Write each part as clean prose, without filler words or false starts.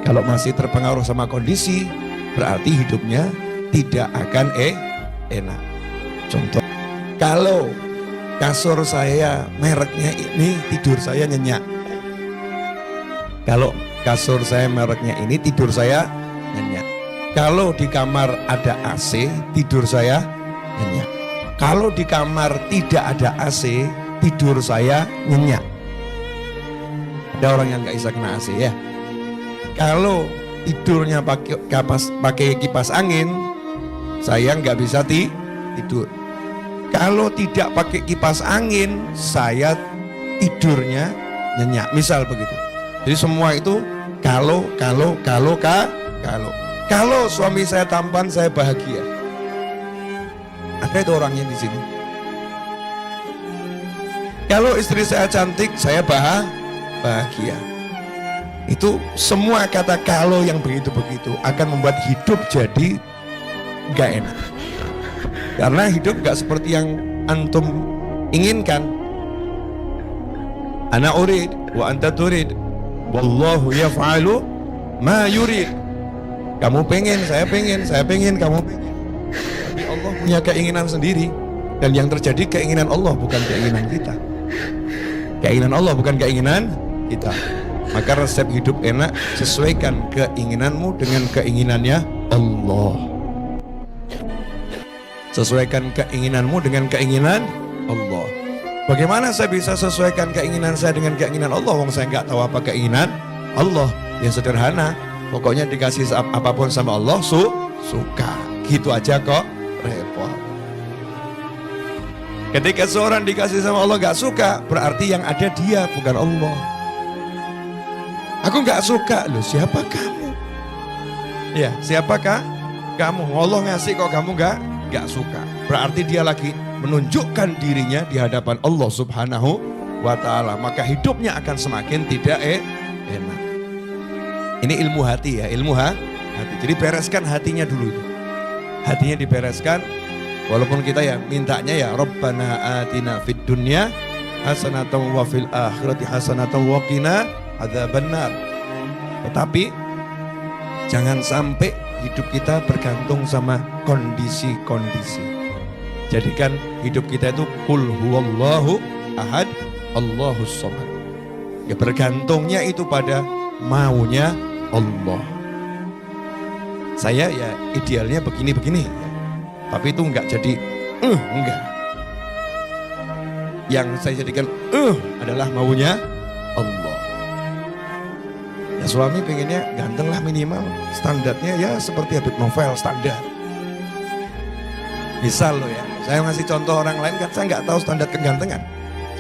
Kalau masih terpengaruh sama kondisi, berarti hidupnya tidak akan enak. Contoh, kalau kasur saya mereknya ini, tidur saya nyenyak. Kalau kasur saya mereknya ini, tidur saya nyenyak. Kalau di kamar ada AC, tidur saya nyenyak. Kalau di kamar tidak ada AC, tidur saya nyenyak. Ada orang yang nggak bisa kena AC ya. Kalau tidurnya pakai kipas angin, saya nggak bisa tidur. Kalau tidak pakai kipas angin, saya tidurnya nyenyak. Misal begitu. Jadi semua itu kalau suami saya tampan, saya bahagia. Ada itu orangnya di sini. Kalau istri saya cantik, saya bahagia. Itu semua kata kalau yang begitu-begitu akan membuat hidup jadi gak enak. Karena hidup gak seperti yang antum inginkan. Ana urid wa anta turid, wallahu yaf'alu ma yurid. Kamu pengen, saya pengen, kamu pengen. Tapi Allah punya keinginan sendiri. Dan yang terjadi keinginan Allah, bukan keinginan kita. Keinginan Allah, bukan keinginan kita. Maka resep hidup enak, sesuaikan keinginanmu dengan keinginannya Allah. Sesuaikan keinginanmu dengan keinginan Allah. Bagaimana saya bisa sesuaikan keinginan saya dengan keinginan Allah? Wong saya nggak tahu apa keinginan Allah. Yang sederhana, pokoknya dikasih apapun sama Allah suka. Gitu aja kok repot. Ketika seorang dikasih sama Allah gak suka, berarti yang ada dia, bukan Allah. Aku gak suka, loh siapa kamu? Ya, siapakah kamu? Allah ngasih kok kamu gak suka. Berarti dia lagi menunjukkan dirinya di hadapan Allah Subhanahu wa ta'ala. Maka hidupnya akan semakin tidak enak. Ini ilmu hati ya, ilmu hati. Jadi bereskan hatinya dulu itu. Hatinya dibereskan. Walaupun kita ya mintanya ya Rabbana atina fid dunya hasanatan wa fil akhirati hasanatan wa qina adzabannar. Tetapi jangan sampai hidup kita bergantung sama kondisi-kondisi. Jadikan hidup kita itu qul huwallahu ahad Allahus samad. Ya bergantungnya itu pada maunya Allah. Saya ya idealnya begini-begini. Tapi itu enggak jadi enggak. Yang saya jadikan adalah maunya Allah. Ya suami pengennya ganteng lah minimal. Standarnya ya seperti Habib Novel standar. Misal loh ya, saya ngasih contoh orang lain kan saya nggak tahu standar kegantengan.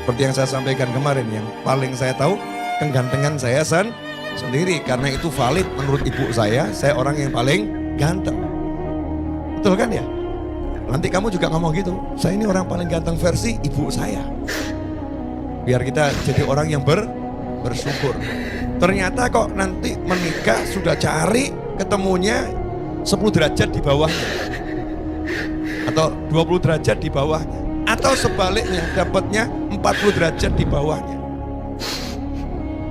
Seperti yang saya sampaikan kemarin, yang paling saya tahu kegantengan saya sendiri. Karena itu valid menurut ibu saya orang yang paling ganteng. Betul kan ya? Nanti kamu juga ngomong gitu, saya ini orang paling ganteng versi ibu saya. Biar kita jadi orang yang bersyukur. Ternyata kok nanti menikah sudah cari ketemunya 10 derajat di bawahnya. Atau 20 derajat di bawahnya. Atau sebaliknya dapatnya 40 derajat di bawahnya.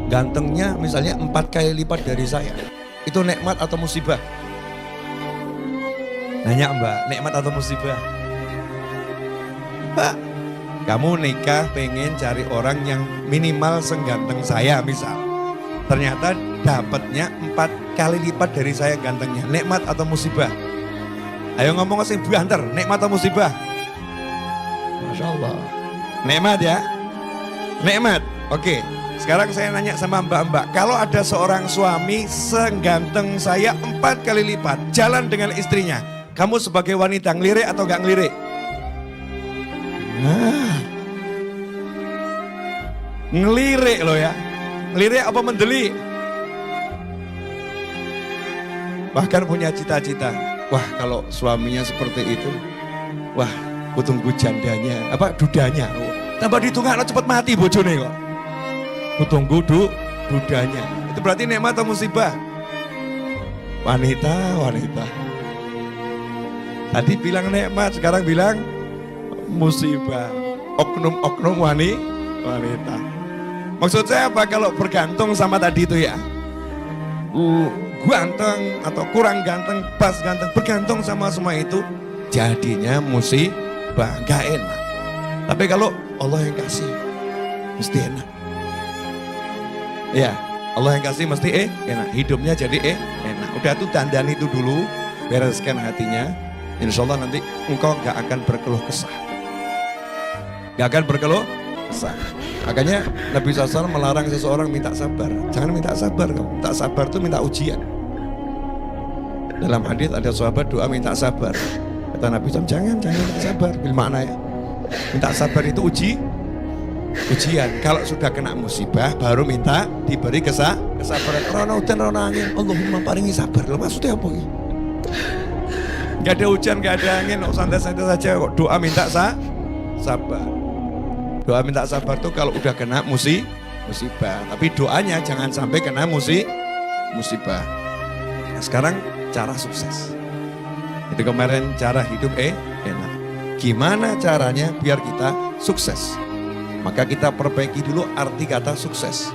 Gantengnya misalnya 4 kali lipat dari saya. Itu nikmat atau musibah? Nanya Mbak, nikmat atau musibah? Mbak, kamu nikah pengen cari orang yang minimal seganteng saya misal. Ternyata dapatnya 4 kali lipat dari saya gantengnya. Nikmat atau musibah? Ayo ngomong sing banter, nikmat atau musibah? Masya Allah. Nikmat ya? Nikmat, oke. Sekarang saya nanya sama mbak-mbak, kalau ada seorang suami seganteng saya 4 kali lipat, jalan dengan istrinya, kamu sebagai wanita ngelirik atau gak ngelirik? Nah, ngelirik loh ya. Ngelirik apa mendelik? Bahkan punya cita-cita, wah kalau suaminya seperti itu, wah kutunggu jandanya, apa dudanya. Tambah ditunggu cepet mati bojone kok. Kutunggu dudanya. Itu berarti nikmat atau musibah? Wanita. Tadi bilang nikmat, sekarang bilang musibah. Oknum-oknum wanita. Maksud saya apa kalau bergantung sama tadi itu ya? ganteng atau kurang ganteng, pas ganteng, bergantung sama semua itu, jadinya musibah, gak enak. Tapi kalau Allah yang kasih, mesti enak. Ya, Allah yang kasih mesti enak. Hidupnya jadi enak. Udah tuh dandan itu dulu, bereskan hatinya. Insya Allah nanti engkau gak akan berkeluh kesah. Gak akan berkeluh kesah. Makanya Nabi SAW melarang seseorang minta sabar. Jangan minta sabar kamu. Minta sabar itu minta ujian. Dalam hadis ada sahabat doa minta sabar. Kata Nabi SAW, jangan minta sabar. Bil makna ya. Minta sabar itu ujian. Kalau sudah kena musibah baru minta diberi kesabaran. Rono udan rono angin. Allahumma paringi sabar. Loh, maksudnya apa ini? Gak ada hujan, gak ada angin. Santai-santai saja kok. Doa minta sabar. Doa minta sabar tuh kalau udah kena musibah. Tapi doanya jangan sampai kena musibah. Nah, sekarang cara sukses. Itu kemarin cara hidup enak. Gimana caranya biar kita sukses? Maka kita perbaiki dulu arti kata sukses.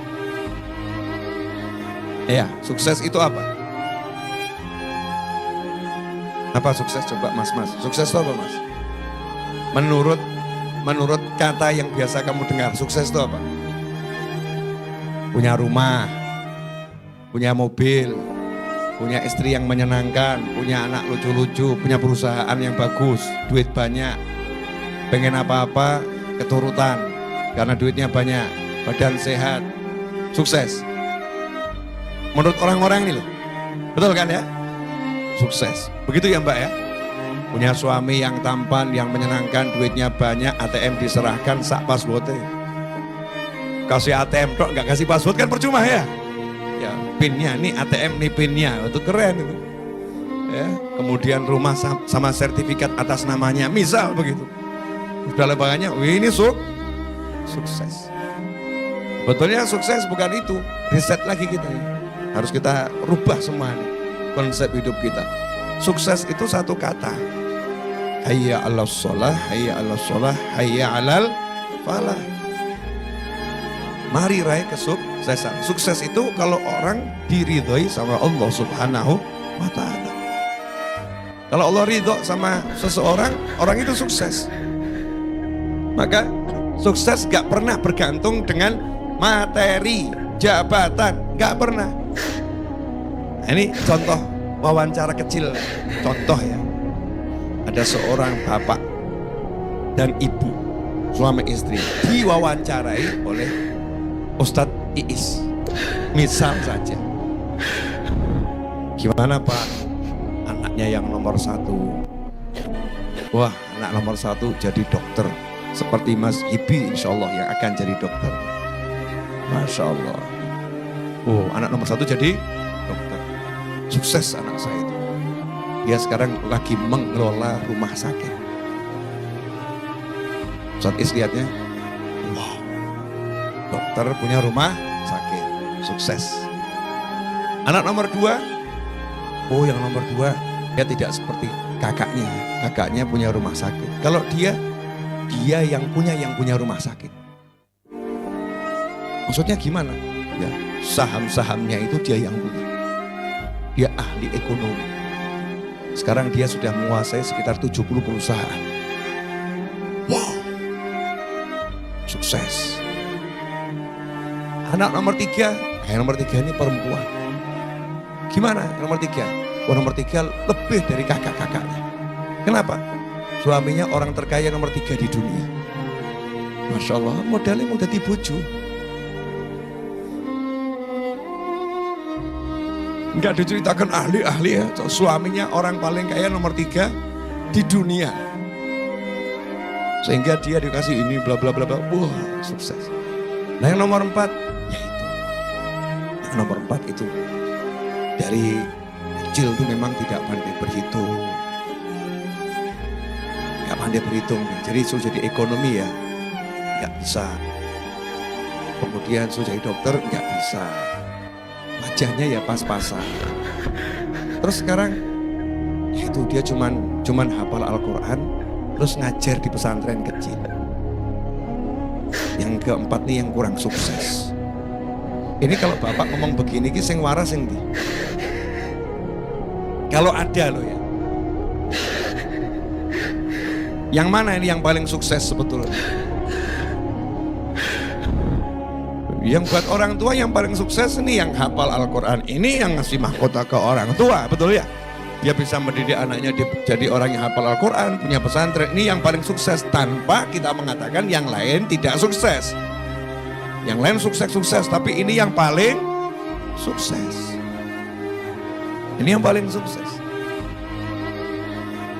Ya, sukses itu apa? Apa sukses coba mas? Sukses itu apa mas? Menurut kata yang biasa kamu dengar, sukses itu apa? Punya rumah, punya mobil, punya istri yang menyenangkan, punya anak lucu-lucu, punya perusahaan yang bagus, duit banyak, pengen apa-apa keturutan karena duitnya banyak, badan sehat, sukses. Menurut orang-orang ini loh, betul kan ya? Sukses, begitu ya mbak ya? Punya suami yang tampan, yang menyenangkan, duitnya banyak, ATM diserahkan, sak passwordnya. Kasih ATM tok, nggak kasih password kan percuma ya? Ya, pinnya, nih ATM, nih pinnya, itu keren itu. Ya, kemudian rumah sama sertifikat atas namanya, misal begitu. Udah lebarannya, wih ini sukses. Betulnya sukses bukan itu, reset lagi kita ya. Harus kita rubah semua nih, konsep hidup kita. Sukses itu satu kata. Hayya 'alas shalah, hayya 'alas shalah, hayya 'alal falah. Mari raih kesuksesan. Sukses itu kalau orang diridhoi sama Allah Subhanahu wa ta'ala. Kalau Allah ridho sama seseorang, orang itu sukses. Maka sukses gak pernah bergantung dengan materi, jabatan, gak pernah. Nah, ini contoh wawancara kecil, contoh ya. Ada seorang bapak dan ibu, suami istri, diwawancarai oleh Ustadz Iis. Misal saja, gimana Pak, anaknya yang nomor 1? Wah, anak nomor 1 jadi dokter, seperti Mas Ibi insya Allah yang akan jadi dokter. Masya Allah. Oh, anak nomor 1 jadi dokter. Sukses anak saya itu. Dia sekarang lagi mengelola rumah sakit. Ustadz Is lihatnya, wow, dokter punya rumah sakit, sukses. Anak nomor 2, oh yang nomor 2, dia tidak seperti kakaknya. Kakaknya punya rumah sakit. Kalau dia yang punya rumah sakit. Maksudnya gimana? Ya, saham-sahamnya itu dia yang punya. Dia ahli ekonomi. Sekarang dia sudah menguasai sekitar 70 perusahaan. Wow, sukses. Anak nomor 3, yang nomor 3 ini perempuan. Gimana nomor 3? Oh, nomor 3 lebih dari kakak-kakaknya. Kenapa? Suaminya orang terkaya nomor 3 di dunia. Masya Allah, modalnya mau jadi bojo. Enggak diceritakan ahli-ahli ya, suaminya orang paling kaya nomor 3 di dunia. Sehingga dia dikasih ini bla bla bla bla. Wah, sukses. Nah yang nomor 4, ya itu. Yang nomor 4 itu dari kecil tuh memang tidak pandai berhitung. Gak pandai berhitung. Jadi sudah jadi ekonomi ya, gak bisa. Kemudian sudah jadi dokter, gak bisa. Wajahnya ya pas-pasan. Terus sekarang ya itu dia cuman hafal Al-Quran, terus ngajar di pesantren kecil. Yang keempat nih yang kurang sukses. Ini kalau bapak ngomong begini, ki sing waras sing ndi? Kalau ada loh ya. Yang mana ini yang paling sukses sebetulnya? Yang buat orang tua yang paling sukses ini yang hafal Al-Quran, ini yang ngasih mahkota ke orang tua, betul ya? Dia bisa mendidik anaknya jadi orang yang hafal Al-Quran, punya pesantren, ini yang paling sukses tanpa kita mengatakan yang lain tidak sukses. Yang lain sukses-sukses, tapi ini yang paling sukses. Ini yang paling sukses.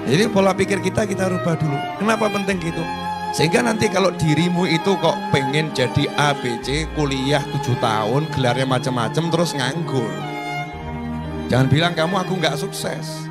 Jadi pola pikir kita rubah dulu. Kenapa penting gitu? Sehingga nanti kalau dirimu itu kok pengen jadi ABC, kuliah 7 tahun, gelarnya macam-macam terus nganggur. Jangan bilang aku nggak sukses.